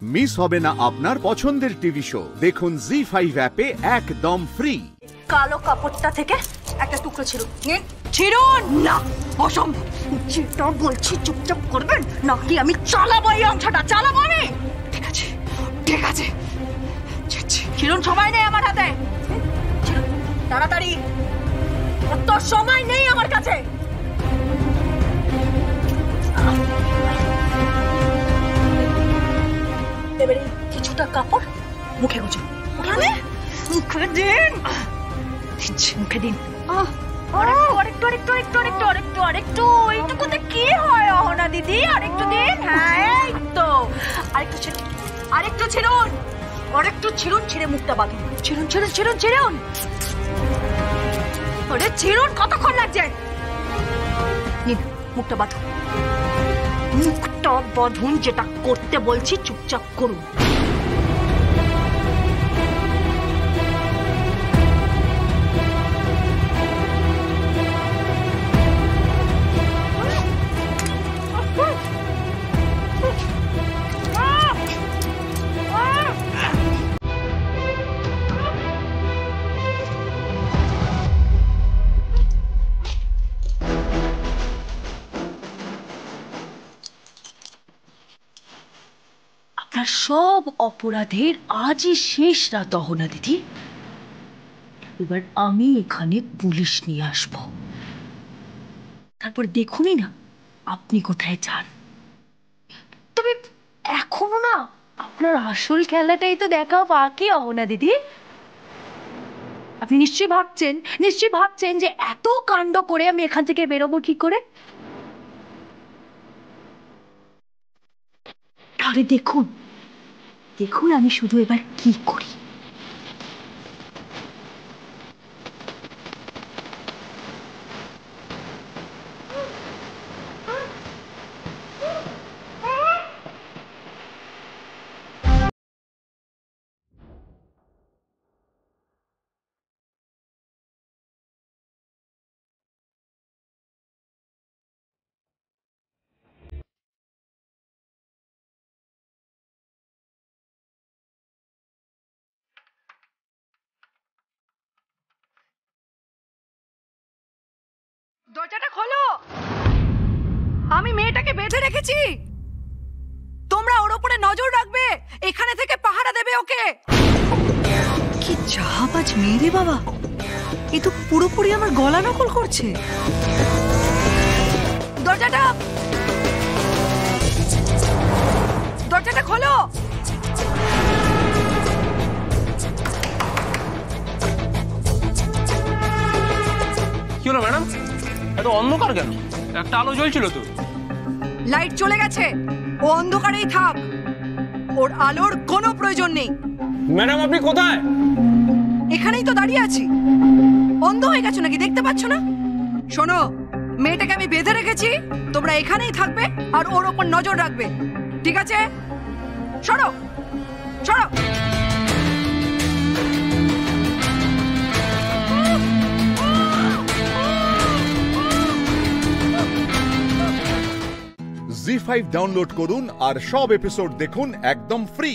Miss হবে না আপনার পছন্দের টিভি শো। দেখুন জি5 অ্যাপে একদম ফ্রি। কালো কাপড়টা থেকে একটা টুকরো ছিড়ুন না, অসম্ভব। যেটা বলছি চুপচাপ করবেন, নাকি আমি চালাবো এই অংশটা, চালাবো আমি। ঠিক আছে ঠিক আছে, ছিড়ুন, সময় নেই আমার হাতে। তাড়াতাড়ি, অত সময় নেই আমার কাছে। এবারে কিছুটা কাপড় মুখে গুজুন। মুখে দিন, মুখে দিন। কি হয় অহনা দিদি, আরেকটু দিন। হ্যাঁ এই তো, আরেকটু ছিড়ুন, আরেকটু ছিড়ুন, ছিঁড়ে মুখটা বাঁধুন। ছিড়ুন ছিড়ুন ছিড়ুন ছিড়ুন, আরে ছিড়ুন, কতক্ষণ লাগছে? মুখটা বাঁধুন, মুখটা বাঁধুন। যেটা করতে বলছি চুপচাপ করুন। সব অপরাধের আজই শেষ রাত অহনা দিদি। এবার আমি এখানে পুলিশ নিয়ে আসব, তারপর দেখুনই না আপনি কোথায় যান। তবে এখনো না আপনার আসল খেলাটাই তো দেখা বাকি অহনা দিদি। আপনি নিশ্চয়ই ভাবছেন যে এত কাণ্ড করে আমি এখান থেকে বেরোবো কি করে। তাহলে দেখুন আমি শুধু এবার কি করি। দরজাটা খোলো, আমি মেয়েটাকে বেঁধে রেখেছি। তোমরা ওর উপরে নজর রাখবে, এখানে থেকে পাহারা দেবে ওকে। কি জাহাবাজ মেয়ে রে বাবা, এ তো পুরোপুরি আমার গলা নকল করছে। দরজাটা খোলো। কি হলো ম্যাডাম, এত অন্ধকার কেন? একটা আলো জ্বলছিল তো। লাইট চলে গেছে, ও অন্ধকারেই থাক, ওর আলোর কোনো প্রয়োজন নেই। ম্যাডাম আপনি কোথায়? এখানেই তো দাঁড়িয়ে আছি। অন্ধ হয়ে গেছো নাকি, দেখতে পাচ্ছ না? শোনো, মেয়েটাকে আমি বেঁধে রেখেছি, তোমরা এখানেই থাকবে আর ওর ওপর নজর রাখবে, ঠিক আছে? সরো সরো। জি5 ডাউনলোড করুন আর সব এপিসোড দেখুন একদম ফ্রি।